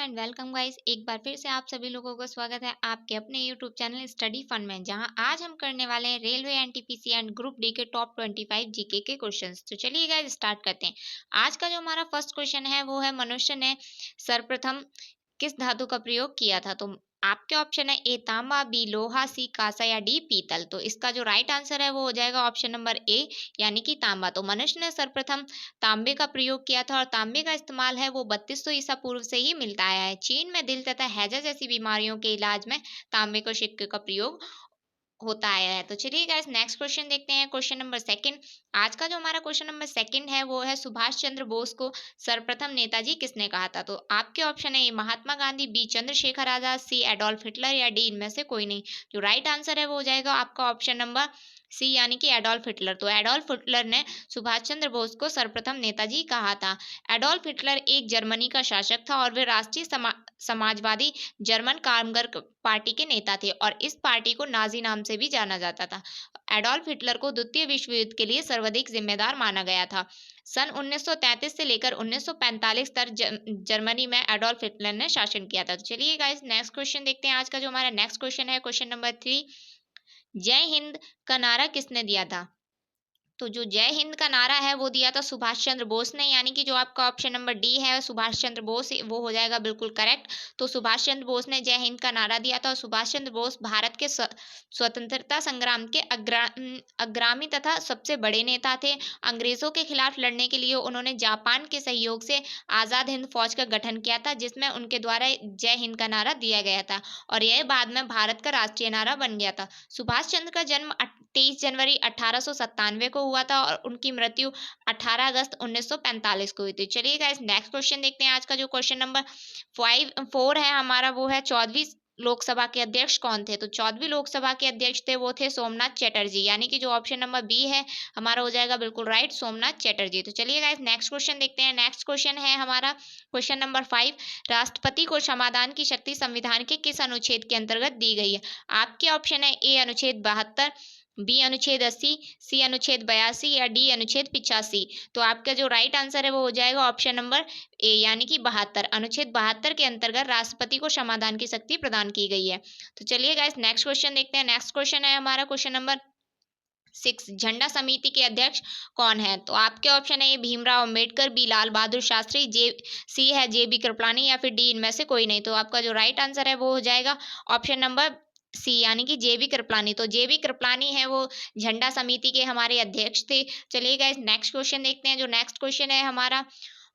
And welcome guys. एक बार फिर से आप सभी लोगों का स्वागत है आपके अपने यूट्यूब चैनल स्टडी फन में, जहां आज हम करने वाले हैं railway NTPC and group D के टॉप 25 जीके के क्वेश्चंस। तो चलिए गाइस स्टार्ट करते हैं। आज का जो हमारा फर्स्ट क्वेश्चन है वो है, मनुष्य ने सर्वप्रथम किस धातु का प्रयोग किया था? तो आपके ऑप्शन है ए तांबा, बी लोहा, सी कांसा या डी पीतल। तो इसका जो राइट आंसर है वो हो जाएगा ऑप्शन नंबर ए, यानी कि तांबा। तो मनुष्य ने सर्वप्रथम तांबे का प्रयोग किया था और तांबे का इस्तेमाल है वो 3200 ईसा पूर्व से ही मिलता आया है। चीन में दिल तथा हैजा जैसी बीमारियों के इलाज में तांबे को सिक्के का प्रयोग होता आया है। तो चलिए गाइस नेक्स्ट क्वेश्चन देखते हैं। Question number second. आज का जो हमारा क्वेश्चन नंबर सेकंड है वो है, सुभाष चंद्र बोस को सर्वप्रथम नेताजी किसने कहा था? तो आपके ऑप्शन है ए महात्मा गांधी, बी चंद्रशेखर आजाद, सी एडोल्फ हिटलर या डी इनमें से कोई नहीं। जो राइट आंसर है वो हो जाएगा आपका ऑप्शन नंबर सी, यानी कि एडोल्फ हिटलर। तो एडोल्फ हिटलर ने सुभाष चंद्र बोस को सर्वप्रथम नेताजी कहा था। एडोल्फ हिटलर एक जर्मनी का शासक था और वे राष्ट्रीय समाजवादी जर्मन कामगार पार्टी के नेता थे और इस पार्टी को नाजी नाम से भी जाना जाता था। एडोल्फ हिटलर को द्वितीय विश्व युद्ध के लिए सर्वाधिक जिम्मेदार माना गया था। सन 1933 से लेकर 1945 तक जर्मनी में एडोल्फ हिटलर ने शासन किया था। तो चलिए गाइस नेक्स्ट क्वेश्चन देखते हैं। आज का जो हमारा नेक्स्ट क्वेश्चन है, क्वेश्चन नंबर 3। जय हिंद का नारा किसने दिया था? तो जो जय हिंद का नारा है वो दिया था सुभाष चंद्र बोस ने, यानी कि जो आपका ऑप्शन नंबर डी है सुभाष चंद्र बोस, वो हो जाएगा बिल्कुल करेक्ट। तो सुभाष चंद्र बोस ने जय हिंद का नारा दिया था और सुभाष चंद्र बोस भारत के स्वतंत्रता संग्राम के अग्रामी तथा सबसे बड़े नेता थे। अंग्रेजों के खिलाफ लड़ने के लिए उन्होंने जापान के सहयोग से आजाद हिंद फौज का गठन किया था, जिसमें उनके द्वारा जय हिंद का नारा दिया गया था और यह बाद में भारत का राष्ट्रीय नारा बन गया था। सुभाष चंद्र का जन्म 23 जनवरी 1897 को हुआ था और उनकी मृत्यु 18 अगस्त 1945 को हुई थी। चलिए गाइस नेक्स्ट क्वेश्चन देखते हैं। आज का जो क्वेश्चन नंबर 4 है हमारा वो है, 14वीं लोकसभा के अध्यक्ष कौन थे? तो 14वीं लोकसभा के अध्यक्ष थे वो थे सोमनाथ चटर्जी, यानी कि जो ऑप्शन नंबर बी है हमारा हो जाएगा बिल्कुल राइट, सोमनाथ चटर्जी। तो चलिए गाइस नेक्स्ट क्वेश्चन देखते हैं। नेक्स्ट क्वेश्चन है हमारा क्वेश्चन नंबर 5। राष्ट्रपति को समाधान की शक्ति संविधान के किस अनुच्छेद के अंतर्गत दी गई है? आपके ऑप्शन है ए अनुच्छेद 72, बी अनुच्छेद 80, सी अनुच्छेद 82 या डी अनुच्छेद 85। तो आपका जो राइट आंसर है वो हो जाएगा ऑप्शन नंबर ए, यानी कि 72। अनुच्छेद 72 के अंतर्गत राष्ट्रपति को समाधान की शक्ति प्रदान की गई है। तो चलिए गाइस नेक्स्ट क्वेश्चन देखते हैं। नेक्स्ट क्वेश्चन है हमारा क्वेश्चन नंबर 6। झंडा समिति के अध्यक्ष कौन है? तो आपके ऑप्शन है ए भीमराव अंबेडकर, बी लाल बहादुर शास्त्री, सी है जे बी कृपलानी या फिर डी इनमें से कोई नहीं। तो आपका जो राइट आंसर है वो हो जाएगा ऑप्शन नंबर सी, यानी कि जेबी कृपलानी। तो जेबी कृपलानी है वो झंडा समिति के हमारे अध्यक्ष थे। चलिए गाइस नेक्स्ट क्वेश्चन देखते हैं। जो नेक्स्ट क्वेश्चन है हमारा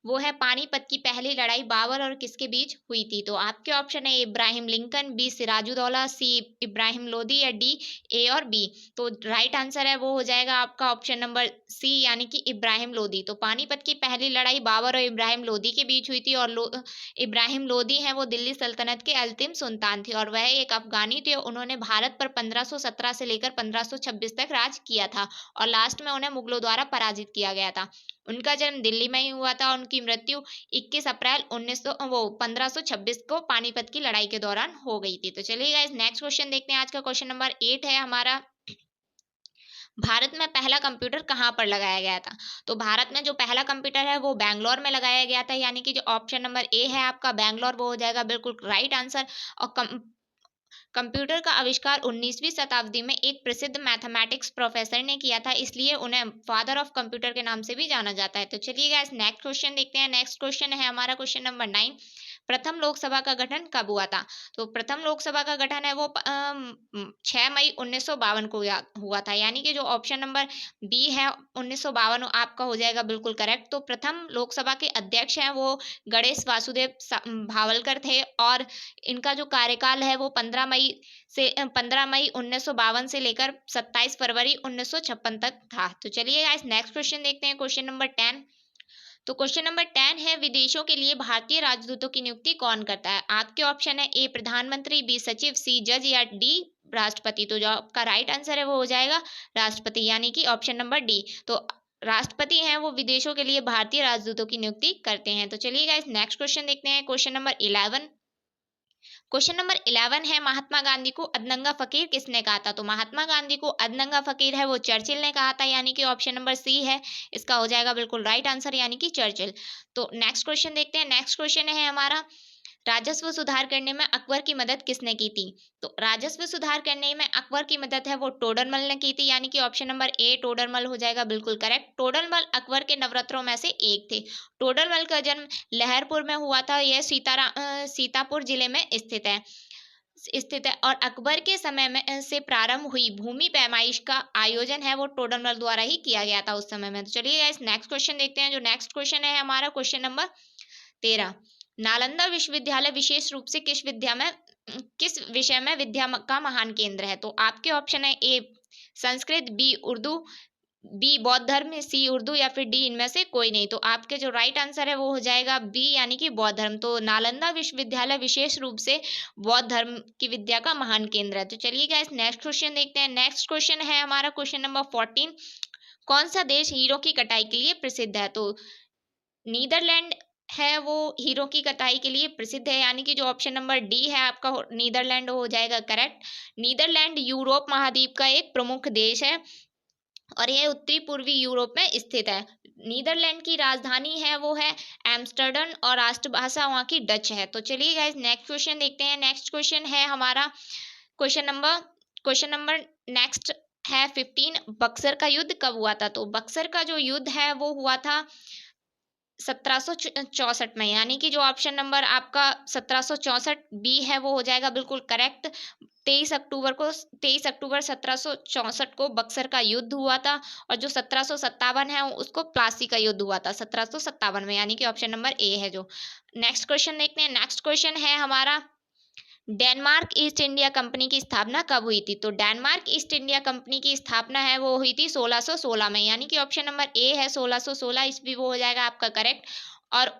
वो है, पानीपत की पहली लड़ाई बाबर और किसके बीच हुई थी? तो आपके ऑप्शन है इब्राहिम लिंकन, बी सिराजुद्दौला, सी इब्राहिम लोदी या डी ए और बी। तो राइट आंसर है वो हो जाएगा आपका ऑप्शन नंबर सी, यानी कि इब्राहिम लोदी। तो पानीपत की पहली लड़ाई बाबर और इब्राहिम लोदी के बीच हुई थी और इब्राहिम लोदी हैं वो दिल्ली सल्तनत के अंतिम सुल्तान थे और वह एक अफगानी थे। उन्होंने भारत पर 1517 से लेकर 1526 तक राज किया था और लास्ट में उन्हें मुगलों द्वारा पराजित किया गया था। उनका जन्म दिल्ली में ही हुआ था। उनकी मृत्यु 21 अप्रैल 1526 को पानीपत की लड़ाई के दौरान हो गई थी। तो चलिए गाइस नेक्स्ट क्वेश्चन देखते हैं। आज का क्वेश्चन नंबर 8 है हमारा, भारत में पहला कंप्यूटर कहाँ पर लगाया गया था? तो भारत में जो पहला कंप्यूटर है वो बैंगलोर में लगाया गया था, यानी कि जो ऑप्शन नंबर ए है आपका बैंगलोर, वो हो जाएगा बिल्कुल राइट आंसर। और कंप्यूटर का आविष्कार 19वीं शताब्दी में एक प्रसिद्ध मैथमेटिक्स प्रोफेसर ने किया था, इसलिए उन्हें फादर ऑफ कंप्यूटर के नाम से भी जाना जाता है। तो चलिए गाइस नेक्स्ट क्वेश्चन देखते हैं। नेक्स्ट क्वेश्चन है हमारा क्वेश्चन नंबर 9। प्रथम लोकसभा का गठन कब हुआ था? तो प्रथम लोकसभा का गठन है वो 6 मई 1952 को हुआ था, यानी कि जो ऑप्शन नंबर बी है 1952 आपका हो जाएगा बिल्कुल करेक्ट। तो प्रथम लोकसभा के अध्यक्ष हैं वो गणेश वासुदेव भावलकर थे और इनका जो कार्यकाल है वो 15 मई 1952 से लेकर 27 फरवरी 1956 तक था। तो चलिए गाइस नेक्स्ट क्वेश्चन देखते हैं। Question number 10। तो क्वेश्चन नंबर 10 है, विदेशों के लिए भारतीय राजदूतों की नियुक्ति कौन करता है? आपके ऑप्शन है ए प्रधानमंत्री, बी सचिव, सी जज या डी राष्ट्रपति। तो जो आपका राइट आंसर है वो हो जाएगा राष्ट्रपति, यानी कि ऑप्शन नंबर डी। तो राष्ट्रपति हैं वो विदेशों के लिए भारतीय राजदूतों की नियुक्ति करते हैं। तो चलिए गाइस नेक्स्ट क्वेश्चन देखते हैं। Question number 11। क्वेश्चन नंबर 11 है, महात्मा गांधी को अधनंगा फकीर किसने कहा था? तो महात्मा गांधी को अधनंगा फकीर है वो चर्चिल ने कहा था, यानी कि ऑप्शन नंबर सी है इसका हो जाएगा बिल्कुल राइट आंसर, यानी कि चर्चिल। तो नेक्स्ट क्वेश्चन देखते हैं। नेक्स्ट क्वेश्चन है हमारा, राजस्व सुधार करने में अकबर की मदद किसने की थी? तो राजस्व सुधार करने में अकबर की मदद है वो टोडरमल ने की थी, यानी कि ऑप्शन नंबर ए टोडरमल हो जाएगा बिल्कुल करेक्ट। टोडरमल अकबर के नवरत्नों में से एक थे। टोडरमल का जन्म लहरपुर में हुआ था। यह सीतापुर जिले में स्थित है और अकबर के समय में से प्रारंभ हुई भूमि पैमाइश का आयोजन है वो टोडरमल द्वारा ही किया गया था उस समय में। तो चलिए गाइस नेक्स्ट क्वेश्चन देखते हैं। जो नेक्स्ट क्वेश्चन है हमारा क्वेश्चन नंबर 13। नालंदा विश्वविद्यालय विशेष रूप से किस विषय में विद्या का महान केंद्र है? तो आपके ऑप्शन है ए संस्कृत, बी उर्दू, बी बौद्ध धर्म, सी उर्दू या फिर डी इनमें से कोई नहीं। तो आपके जो राइट आंसर है वो हो जाएगा बी यानी कि बौद्ध धर्म। तो नालंदा विश्वविद्यालय विशेष रूप से बौद्ध धर्म की विद्या का महान केंद्र है। तो चलिए गाइस नेक्स्ट क्वेश्चन देखते हैं। नेक्स्ट क्वेश्चन है हमारा क्वेश्चन नंबर 14। कौन सा देश हीरो की कटाई के लिए प्रसिद्ध है? तो नीदरलैंड है वो हीरो की कटाई के लिए प्रसिद्ध है, यानी कि जो ऑप्शन नंबर डी है आपका नीदरलैंड हो जाएगा करेक्ट। नीदरलैंड यूरोप महाद्वीप का एक प्रमुख देश है और यह उत्तरी पूर्वी यूरोप में स्थित है। नीदरलैंड की राजधानी है वो है एम्स्टर्डम और राष्ट्रभाषा वहाँ की डच है। तो चलिए गाइस नेक्स्ट क्वेश्चन देखते हैं। नेक्स्ट क्वेश्चन है हमारा क्वेश्चन नंबर नेक्स्ट है 15। बक्सर का युद्ध कब हुआ था? तो बक्सर का जो युद्ध है वो हुआ था 1764 में, यानी कि जो ऑप्शन नंबर आपका 1764 बी है वो हो जाएगा बिल्कुल करेक्ट। 23 अक्टूबर 1764 को बक्सर का युद्ध हुआ था और जो 1757 है उसको प्लासी का युद्ध हुआ था 1757 में, यानी कि ऑप्शन नंबर ए है। जो नेक्स्ट क्वेश्चन देखते हैं। नेक्स्ट क्वेश्चन है हमारा डेनमार्क ईस्ट इंडिया कंपनी की स्थापना कब हुई थी? तो डेनमार्क ईस्ट इंडिया कंपनी की स्थापना है वो हुई थी 1616 में, यानी कि ऑप्शन नंबर ए है 1616 ईस्वी वो हो जाएगा आपका करेक्ट। और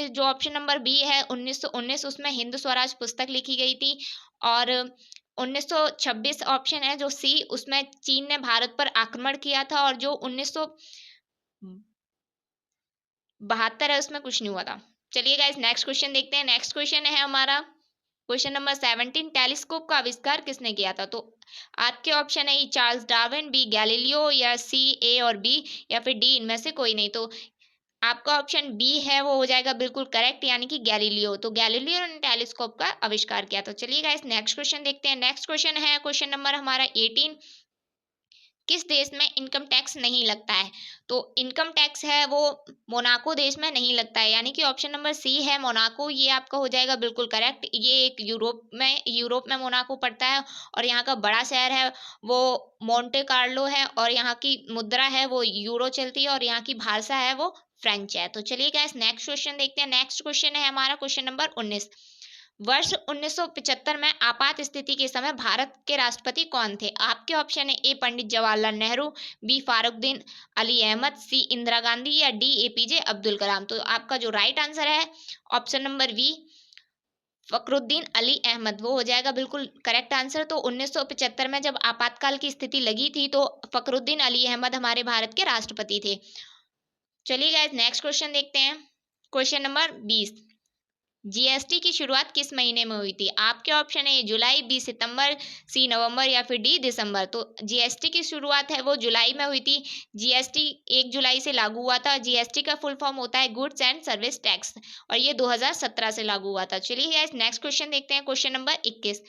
जो ऑप्शन नंबर बी है 1919 उसमें हिंद स्वराज पुस्तक लिखी गई थी। और 1926 ऑप्शन है जो सी उसमें चीन ने भारत पर आक्रमण किया था और जो 1972 है उसमें कुछ नहीं हुआ था। चलिए गाइस नेक्स्ट क्वेश्चन देखते हैं। नेक्स्ट क्वेश्चन है हमारा क्वेश्चन नंबर 17। टेलीस्कोप का आविष्कार किसने किया था? तो आपके ऑप्शन है चार्ल्स डार्विन, बी गैलीलियो या सी ए और बी या फिर डी इनमें से कोई नहीं। तो आपका ऑप्शन बी है वो हो जाएगा बिल्कुल करेक्ट, यानी कि गैलीलियो। तो गैलीलियो ने टेलीस्कोप का आविष्कार किया। तो चलिए गाइस नेक्स्ट क्वेश्चन देखते हैं। नेक्स्ट क्वेश्चन है क्वेश्चन नंबर हमारा 18। किस देश में इनकम टैक्स नहीं लगता है? तो इनकम टैक्स है वो मोनाको देश में नहीं लगता है, यानी कि ऑप्शन नंबर सी है मोनाको, ये आपका हो जाएगा बिल्कुल करेक्ट। ये एक यूरोप में मोनाको पड़ता है और यहाँ का बड़ा शहर है वो मोंटे कार्लो है और यहाँ की मुद्रा है वो यूरो चलती है और यहाँ की भाषा है वो फ्रेंच है। तो चलिए गाइस नेक्स्ट क्वेश्चन देखते हैं। नेक्स्ट क्वेश्चन है हमारा क्वेश्चन नंबर 19। वर्ष 1975 में आपात स्थिति के समय भारत के राष्ट्रपति कौन थे? आपके ऑप्शन है A Pandit Jawaharlal Nehru, B Fakhruddin Ali Ahmed, C Indira Gandhi या डी एपीजे अब्दुल कलाम। तो आपका जो राइट आंसर है option number B Fakhruddin Ali Ahmed वो हो जाएगा बिल्कुल करेक्ट आंसर। तो 1975 में जब आपातकाल की स्थिति लगी थी तो फखरुद्दीन अली अहमद हमारे भारत के राष्ट्रपति थे। चलिए गाइस नेक्स्ट क्वेश्चन देखते हैं। Question number 20। जीएसटी की शुरुआत किस महीने में हुई थी? आपके ऑप्शन है जुलाई, बी सितंबर, सी नवंबर या फिर डी दिसंबर। तो जीएसटी की शुरुआत है वो जुलाई में हुई थी। जीएसटी 1 जुलाई से लागू हुआ था। जीएसटी का फुल फॉर्म होता है गुड्स एंड सर्विस टैक्स और ये 2017 से लागू हुआ था। चलिए गाइस नेक्स्ट क्वेश्चन देखते हैं। Question number 21।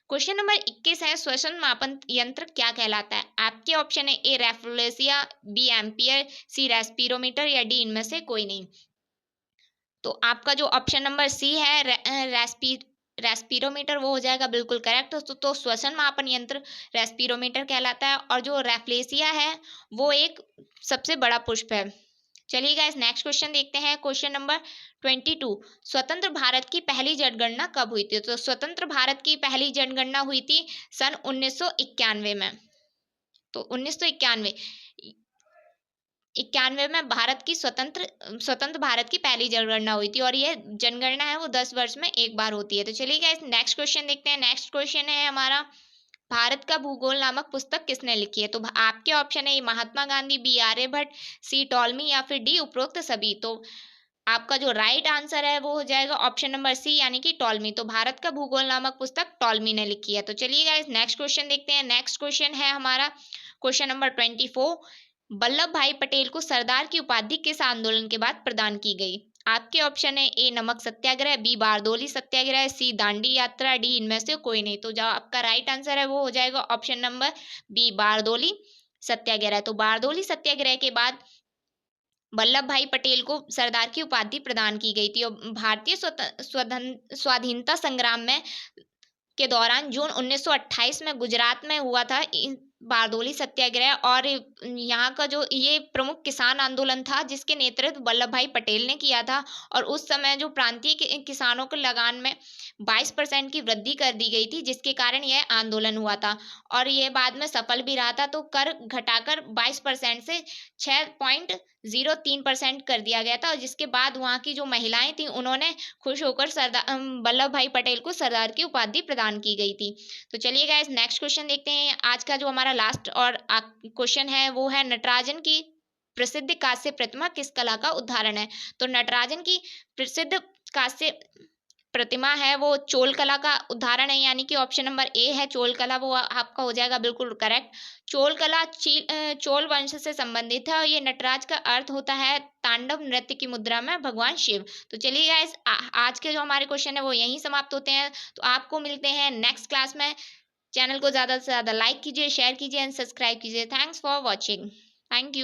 क्वेश्चन नंबर 21 है श्वसन मापन यंत्र क्या कहलाता है? आपके ऑप्शन है ए रेफ्लेसिया, बी एम्पियर, सी रेस्पिरोमीटर या डी इनमें से कोई नहीं। तो आपका जो ऑप्शन नंबर सी है रेस्पिरोमीटर वो हो जाएगा बिल्कुल करेक्ट। तो श्वसन मापन यंत्र रेस्पिरोमीटर कहलाता है और जो रेफ्लेसिया है वो एक सबसे बड़ा पुष्प है। चलिए गाइस नेक्स्ट क्वेश्चन देखते हैं। Question number 22। स्वतंत्र भारत की पहली जनगणना कब हुई थी? तो स्वतंत्र भारत की पहली जनगणना हुई थी सन 1991 में। तो 1991 91 में भारत की स्वतंत्र भारत की पहली जनगणना हुई थी और ये जनगणना है वो 10 वर्ष में एक बार होती है। तो चलिए गाइस नेक्स्ट क्वेश्चन देखते हैं। नेक्स्ट क्वेश्चन है हमारा भारत का भूगोल नामक पुस्तक किसने लिखी है? तो आपके ऑप्शन है महात्मा गांधी, बी आर्यभट्ट, सी टॉलमी या फिर डी उपरोक्त सभी। तो आपका जो राइट आंसर है वो हो जाएगा ऑप्शन नंबर सी यानी कि टॉलमी। तो भारत का भूगोल नामक पुस्तक टॉलमी ने लिखी है। तो चलिए गाइस नेक्स्ट क्वेश्चन देखते हैं। नेक्स्ट क्वेश्चन है हमारा क्वेश्चन नंबर 24। वल्लभ भाई पटेल को सरदार की उपाधि किस आंदोलन के बाद प्रदान की गई? आपके ऑप्शन है ए नमक सत्याग्रह, बी बारदोली सत्याग्रह, सी दांडी यात्रा, डी इनमें से कोई नहीं। तो जो आपका राइट आंसर है वो हो जाएगा option number B Bardoli Satyagraha. तो बारदोली सत्याग्रह के बाद वल्लभ भाई पटेल को सरदार की उपाधि प्रदान की गई थी और भारतीय स्वाधीनता संग्राम में के दौरान जून 1928 में गुजरात में हुआ था बारदोली सत्याग्रह। और यहाँ का जो ये प्रमुख किसान आंदोलन था जिसके नेतृत्व वल्लभ भाई पटेल ने किया था। और उस समय जो प्रांतीय किसानों के लगान में 22% की वृद्धि कर दी गई थी जिसके कारण यह आंदोलन हुआ था और यह बाद में सफल भी रहा था। तो कर घटाकर 22% से 6.03% कर दिया गया था और जिसके बाद वहाँ की जो महिलाएं थी उन्होंने खुश होकर सरदार वल्लभ भाई पटेल को सरदार की उपाधि प्रदान की गई थी। तो चलिए गाइस नेक्स्ट क्वेश्चन देखते हैं। आज का जो हमारा लास्ट और क्वेश्चन है वो है नटराजन की प्रसिद्ध कांस्य प्रतिमा किस कला का उदाहरण है। तो नटराजन की प्रसिद्ध कांस्य प्रतिमा है वो चोल कला का उदाहरण है, यानी कि ऑप्शन नंबर ए है चोल कला, वो आपका हो जाएगा बिल्कुल करेक्ट। चोल कला चोल वंश से संबंधित है और ये नटराज का अर्थ होता है तांडव नृत्य की मुद्रा में भगवान शिव। तो चलिए गाइस आज के जो हमारे क्वेश्चन है वो यहीं समाप्त होते हैं। तो आपको मिलते हैं नेक्स्ट क्लास में। चैनल को ज़्यादा से ज़्यादा लाइक कीजिए, शेयर कीजिए एंड सब्सक्राइब कीजिए। Thanks for watching. Thank you.